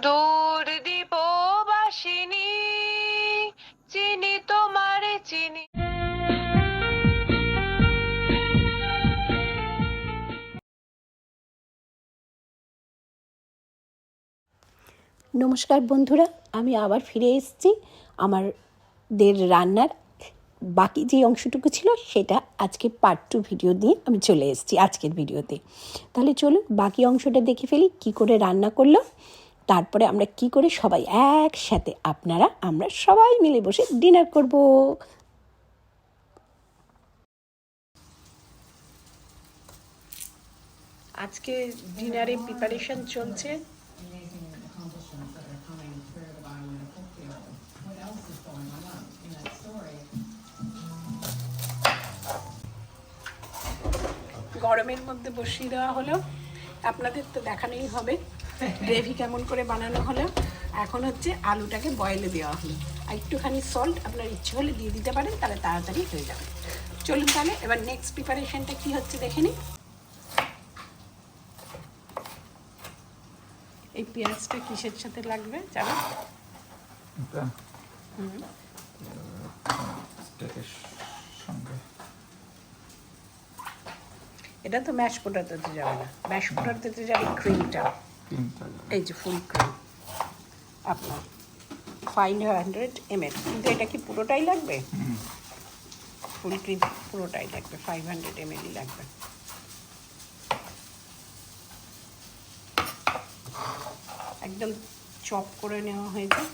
দূর দীপবাসিনী চিনি তোমারে চিনি। নমস্কার বন্ধুরা, আমি আবার ফিরে এসেছি আমাদের রান্নার বাকি যে অংশটুকু ছিল সেটা আজকে পার্ট 2 ভিডিও দিয়ে আমি চলে এসেছি আজকের ভিডিওতে। তাহলে চলুন বাকি অংশটা দেখে ফেলি, কী করে রান্না করলো, তারপরে আমরা কি করে সবাই একসাথে আমরা সবাই মিলে বসে ডিনার করব। আজকে ডিনারে প্রিপারেশন চলছে। গরমের মধ্যে বসিয়ে দেওয়া হলো, আপনাদের তো দেখানোই হবে গ্রেভি কেমন করে বানানো হলো। এখন হচ্ছে আলুটাকে বয়েলে দেওয়া হলো, আর একটুখানি সল্ট আপনার ইচ্ছে হলে দিয়ে দিতে পারেন, তাহলে তাড়াতাড়ি হয়ে যাবে। চলুন তাহলে এবার নেক্সট প্রিপারেশনটা কি হচ্ছে দেখে নিই। এই পেঁয়াজটা কিসের সাথে লাগবে জানো? এটা তো ম্যাশ পোটাটোতে যাবে না, ম্যাশ পোটাটোতে যাবে ক্রিমটা, এই যে ফুল ক্রিম আপনার 500 ml। কিন্তু এটা কি পুরোটাই লাগবে? ফুল ক্রিম পুরোটাই লাগবে, 500 ml লাগবে। একদম চপ করে নেওয়া হয়েছে।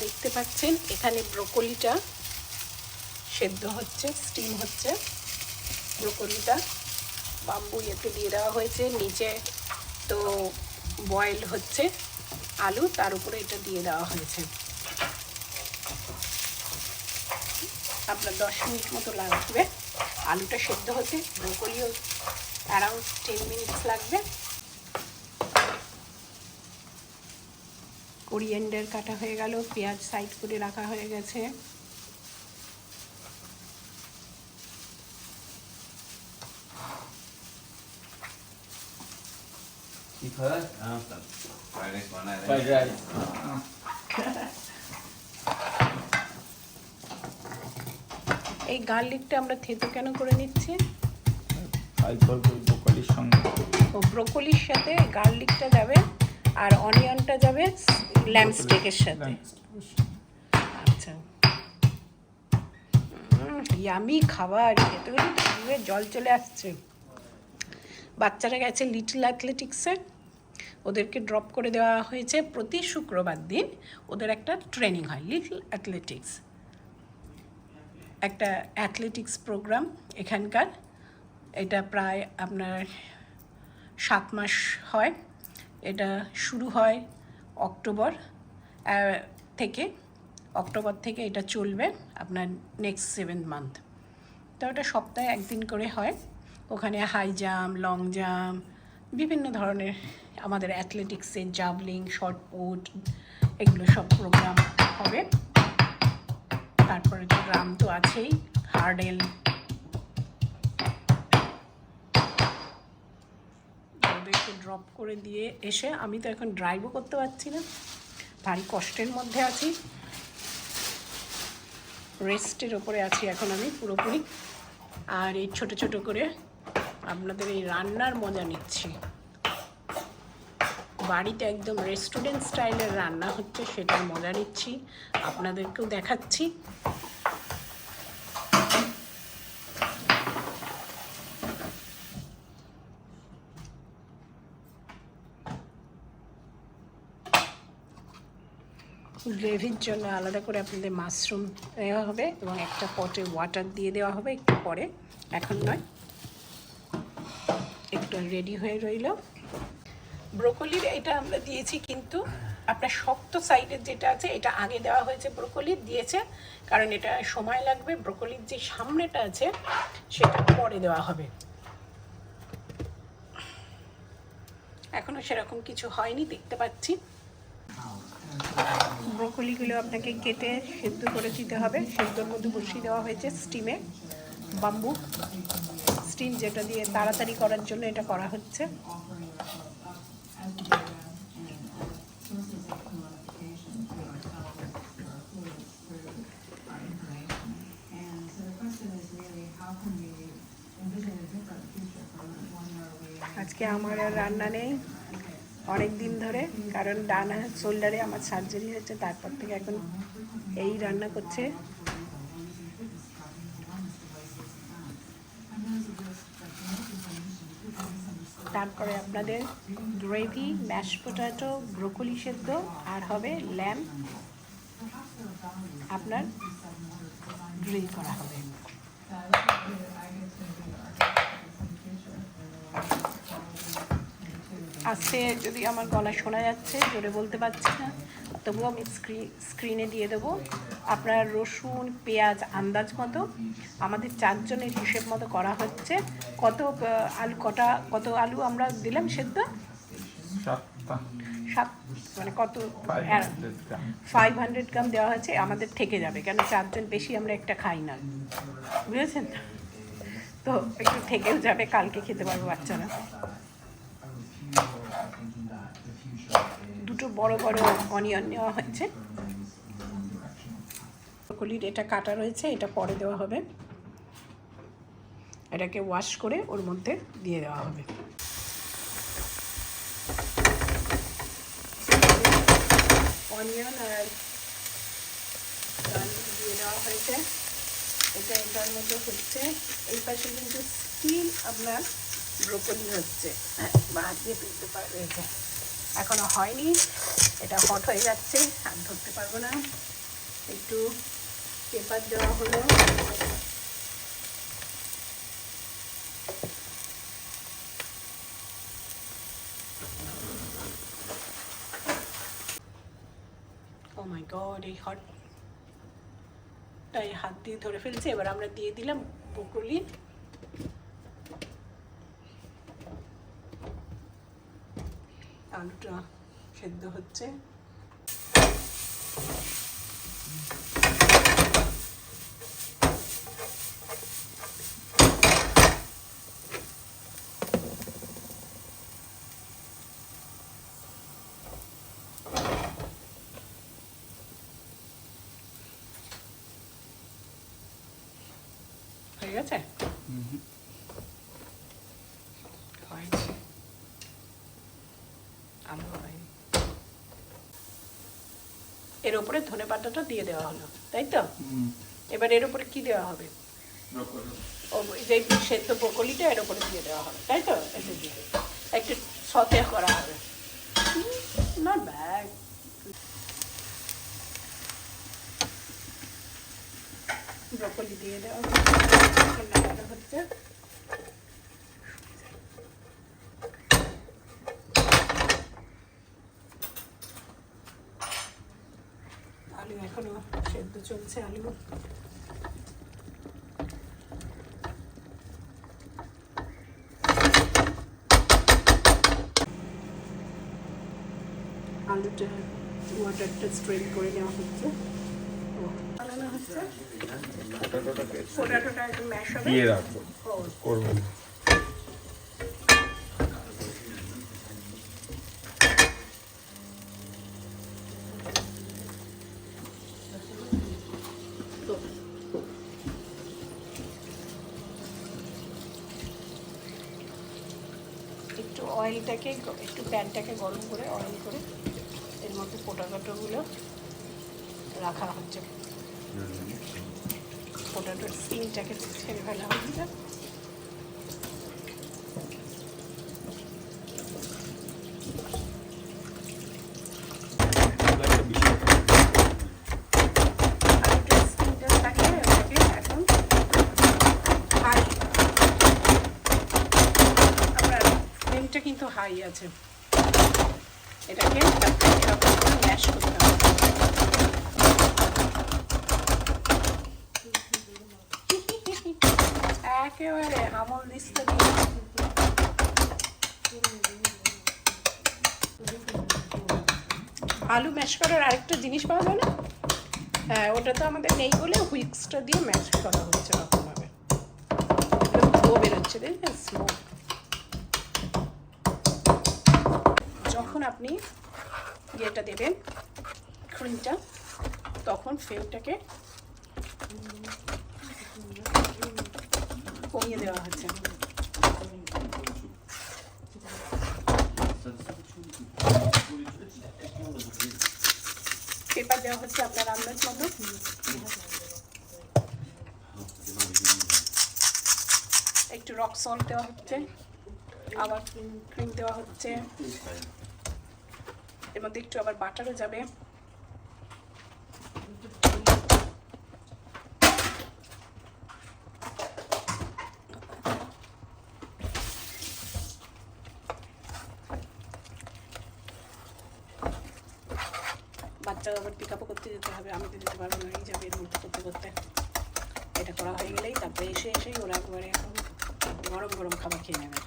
দেখতে পাচ্ছেন এখানে ব্রোকলিটা সেদ্ধ হচ্ছে, স্টিম হচ্ছে। ব্রোকলিটা বাম্বু ইয়েতে দিয়ে দেওয়া হয়েছে, নিচে তো বয়েল হচ্ছে আলু, তার উপরে এটা দিয়ে দেওয়া হয়েছে। আপনার 10 মিনিট মতো লাগবে আলুটা সেদ্ধ হতে, ব্রোকলিও অ্যারাউন্ড 10 মিনিটস লাগবে। কোরিয়েন্ডার কাটা হয়ে গেল, পেঁয়াজ সাইড করে রাখা হয়ে গেছে। এই গার্লিকটা আমরা থেতো কেন করে নিচ্ছি? ব্রোকলির সঙ্গে, ও ব্রোকলির সাথে গার্লিকটা যাবে আর অনিয়নটা যাবে ল্যাম্ব স্টেকের সাথে। আচ্ছা, ইয়ামি খাবার, খেতে হলে তো জিভে জল চলে আসছে। বাচ্চারা গেছে লিটল অ্যাথলেটিক্সে, ওদেরকে ড্রপ করে দেওয়া হয়েছে। প্রতি শুক্রবার দিন ওদের একটা ট্রেনিং হয়, লিটল অ্যাথলেটিক্স, একটা অ্যাথলেটিক্স প্রোগ্রাম এখানকার। এটা প্রায় আপনার 7 মাস হয়। এটা শুরু হয় অক্টোবর থেকে এটা চলবে আপনার নেক্সট 7 মান্থ। তো ওটা সপ্তাহে একদিন করে হয়। ওখানে হাই জাম্প, লং জাম্প, বিভিন্ন ধরনের আমাদের অ্যাথলেটিক্সের জাভলিং, শর্টপুট, এগুলো সব প্রোগ্রাম হবে। তারপরে তো রান তো আছেই, হার্ডেল। ওদেরকে ড্রপ করে দিয়ে এসে আমি তো এখন ড্রাইভও করতে পারছি না, ভারী কষ্টের মধ্যে আছি, রেস্টের ওপরে আছি এখন আমি পুরোপুরি। আর এই ছোট ছোট করে আপনাদের এই রান্নার মজা নিচ্ছি। বাড়িতে একদম রেস্টুরেন্ট স্টাইলের রান্না হচ্ছে, সেটার মজা নিচ্ছি, আপনাদেরকেও দেখাচ্ছি। গ্রেভির জন্য আলাদা করে আপনাদের মাশরুম দেওয়া হবে এবং একটা পটে ওয়াটার দিয়ে দেওয়া হবে একটু পরে, এখন নয়। একটু রেডি হয়ে রইল। ব্রোকলির এটা আমরা দিয়েছি, কিন্তু আপনার শক্ত সাইডের যেটা আছে এটা আগে দেওয়া হয়েছে, ব্রোকলির দিয়েছে কারণ এটা সময় লাগবে। ব্রোকলির যে সামনেটা আছে সেটা পরে দেওয়া হবে। এখনো সেরকম কিছু হয়নি দেখতে পাচ্ছি। ব্রোকলিগুলো আপনাকে কেটে সেদ্ধ করে দিতে হবে। সেদ্ধর মধ্যে বসিয়ে দেওয়া হয়েছে স্টিমে, বাম্বু স্টিম, যেটা দিয়ে তাড়াতাড়ি করার জন্য এটা করা হচ্ছে। আজকে আমার আর রান্না নেই অনেক দিন ধরে, কারণ ডান শোল্ডারে আমার সার্জারি হয়েছে, তারপর থেকে এখন এই রান্না করছে। তারপরে আপনাদের গ্রেভি, ম্যাশ পটেটো, ব্রোকলি সেদ্ধ, আর হবে ল্যাম্প আপনার গ্রিল করা হবে। আজকে যদি আমার গলা শোনা যাচ্ছে, জোরে বলতে পারছি না, তবুও আমি স্ক্রিনে দিয়ে দেবো। আপনার রসুন পেঁয়াজ আন্দাজ মতো, আমাদের 4 জনের হিসেব মতো করা হচ্ছে। কত আলু আমরা দিলাম সেদ্ধ? 7, মানে কত 500 গ্রাম দেওয়া হয়েছে। আমাদের থেকে যাবে, কেন 4 জন, বেশি আমরা একটা খাই না, বুঝেছেন? তো একটু থেকেও যাবে, কালকে খেতে পারবো বাচ্চারা। 2 বড় বড় অনিয়ন নেওয়া হয়েছে। ব্রোকলির এটা কাটা রয়েছে, এটা পরে দেওয়া হবে। এটাকে ওয়াশ করে ওর মধ্যে দিয়ে দেওয়া হবে। অনিয়ন আর গার্লিক দিয়ে দেওয়া হয়েছে। এটা এটার মধ্যে হচ্ছে। এই পাশে কিন্তু স্টিল আপনার ব্রোকলি হচ্ছে, বা হাত দিয়ে তুলতে পারবে। এটা এখনো হয়নি, এটা হট হয়ে যাচ্ছে, হাত ধরতে পারবো না। একটু পেপার দেওয়া হলো। ও মাই গড, এই হটটাই হাত দিয়ে ধরে ফেলছে। এবার আমরা দিয়ে দিলাম ব্রোকলি। আলুটা সেদ্ধ হচ্ছে। হয়ে গেছে? হয়েছে। এর উপরে ধনেপাতাটা দিয়ে দেওয়া হলো, তাই তো? এবার এর উপরে কি দেওয়া হবে? যে সেদ্ধ ব্রোকলিটা এর উপরে দিয়ে দেওয়া হবে, তাই তো? একটু সতে করা হবে। Not bad. ব্রোকলি দিয়ে দেওয়া হচ্ছে। আলু এখনো সেদ্ধ চলছে। আলুটা ওয়াটারটা স্ট্রেন করে নেওয়া হচ্ছে। বানানো হচ্ছে পোটাটোটা একটু ম্যাশ হবে। দিয়ে রাখবো, করবো না। একটু অয়েলটাকে, একটু প্যানটাকে গরম করে অয়েল করে এর মধ্যে পোটাটোগুলো রাখা হচ্ছে। পোটাটোর স্কিনটাকে ছেড়ে ফেলা হচ্ছে। কিন্তু হাই আছে, এটাকে ম্যাশ করতে হবে। একেবারে আমল দিচ্ছে। আলু ম্যাশ করার আরেকটা জিনিস পাওয়া যায় না? হ্যাঁ, ওটা তো আমাদের নেই বলে হুইক্সটা দিয়ে ম্যাশ করা হচ্ছে রকমভাবে। ধোয়া বেরোচ্ছে, দেখবেন স্মোক। যখন আপনি ইয়েটা দেবেন ক্রিমটা, তখন ফ্লেমটাকে কমিয়ে দেওয়া হচ্ছে। পেপার দেওয়া হচ্ছে আপনার আন্দাজ মতো। একটু রক সল্ট দেওয়া হচ্ছে, আবার ক্রিম দেওয়া হচ্ছে, এর মধ্যে একটু আবার বাটারও যাবে। বাচ্চা আবার পিক আপও করতে যেতে হবে, আমি তো যেতে পারবো না, এই যাবে এর মধ্যে করতে করতে। এটা করা হয়ে গেলেই তারপরে এসেই ওরা একবারে এখন গরম গরম খাবার খেয়ে নেবে।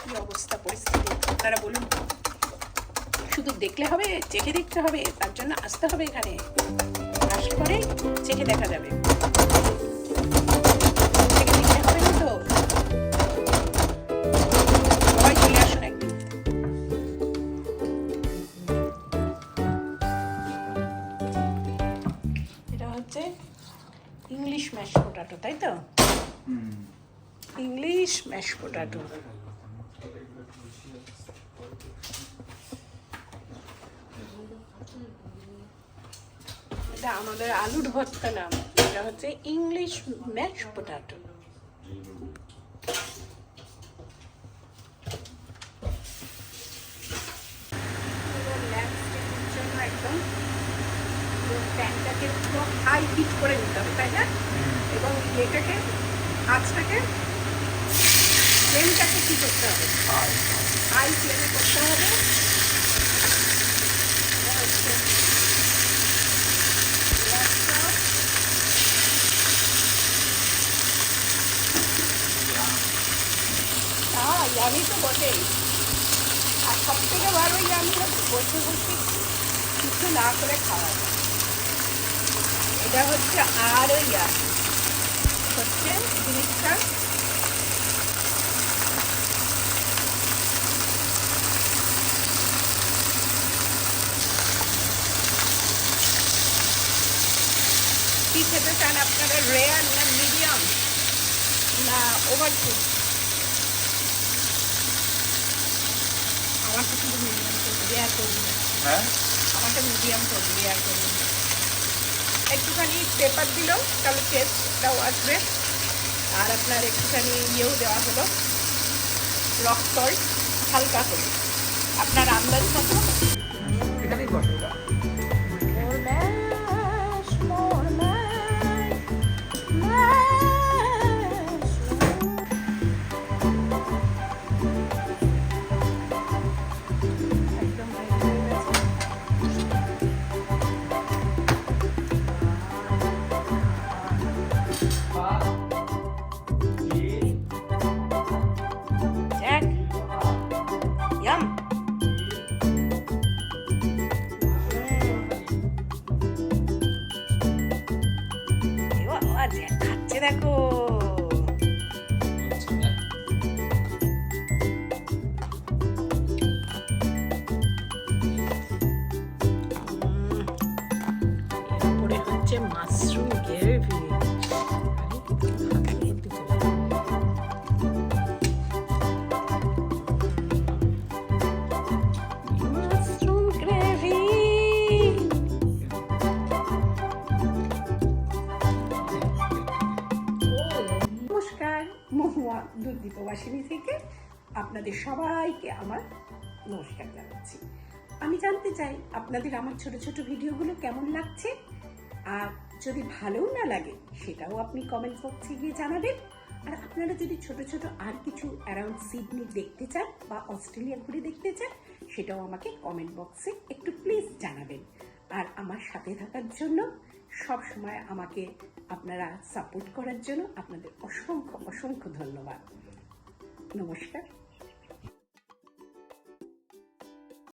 কি অবস্থা পরিস্থিতি আপনারা বলুন। শুধু দেখলে হবে, চেখে দেখতে হবে, তার জন্য আসতে হবে এখানে। আসলে পরে চেখে দেখা যাবে, চেখে দেখতে হবে না তো। সবাই চলে আসুন একদিন। এটা হচ্ছে ইংলিশ ম্যাশ পোটাটো, তাই তো? English mash পোটাটো। এটা আমাদের আলুর ভর্তা নাম, এটা হচ্ছে ইংলিশ ম্যাশ পোটাটো। একদম প্যানটাকে পুরো হাই হিট করে নিতে হবে, তাই না? এবং এটাকে আঁচটাকে ফ্লেমটাকে কি করতে হবে? হাই ফ্লেমে করতে হবে। আমি তো বটেই। আর সব থেকে ভালো আমি হচ্ছে বসে বসে কিছু না করে খাওয়া। এটা হচ্ছে আর হচ্ছে জিনিসটা কি খেতে চান আপনারা, রেয়ার না মিডিয়াম না ওভারকুক? আমাকে শুধু মিডিয়াম করবে, রেয়ার করবে না। আমাকে মিডিয়াম করবে, রেয়ার করবে না। একটুখানি পেপার দিল, তাহলে টেস্টটাও আসবে। আর আপনার একটুখানি ইয়েও দেওয়া হলো, রক সল্ট হালকা করে আপনার আন্দাজ মতো। এখানেই বসে এটা। খাচ্ছে দেখো। এরপরে হচ্ছে mushroom gravy. Mushroom gravy. Mahua দুর্দীপবাসিনী থেকে আপনাদের সবাইকে আমার নমস্কার জানাচ্ছি। আমি জানতে চাই আপনাদের আমার ছোট ছোট ভিডিওগুলো কেমন লাগছে, আর যদি ভালোও না লাগে সেটাও আপনি কমেন্ট বক্সে গিয়ে জানাবেন। আর আপনারা যদি ছোট ছোট আর কিছু অ্যারাউন্ড সিডনি দেখতে চান বা অস্ট্রেলিয়া ঘুরে দেখতে চান, সেটাও আমাকে কমেন্ট বক্সে একটু প্লিজ জানাবেন। আর আমার সাথে থাকার জন্য, সব সময় আমাকে আপনারা সাপোর্ট করার জন্য আপনাদের অসংখ্য অসংখ্য ধন্যবাদ। নমস্কার।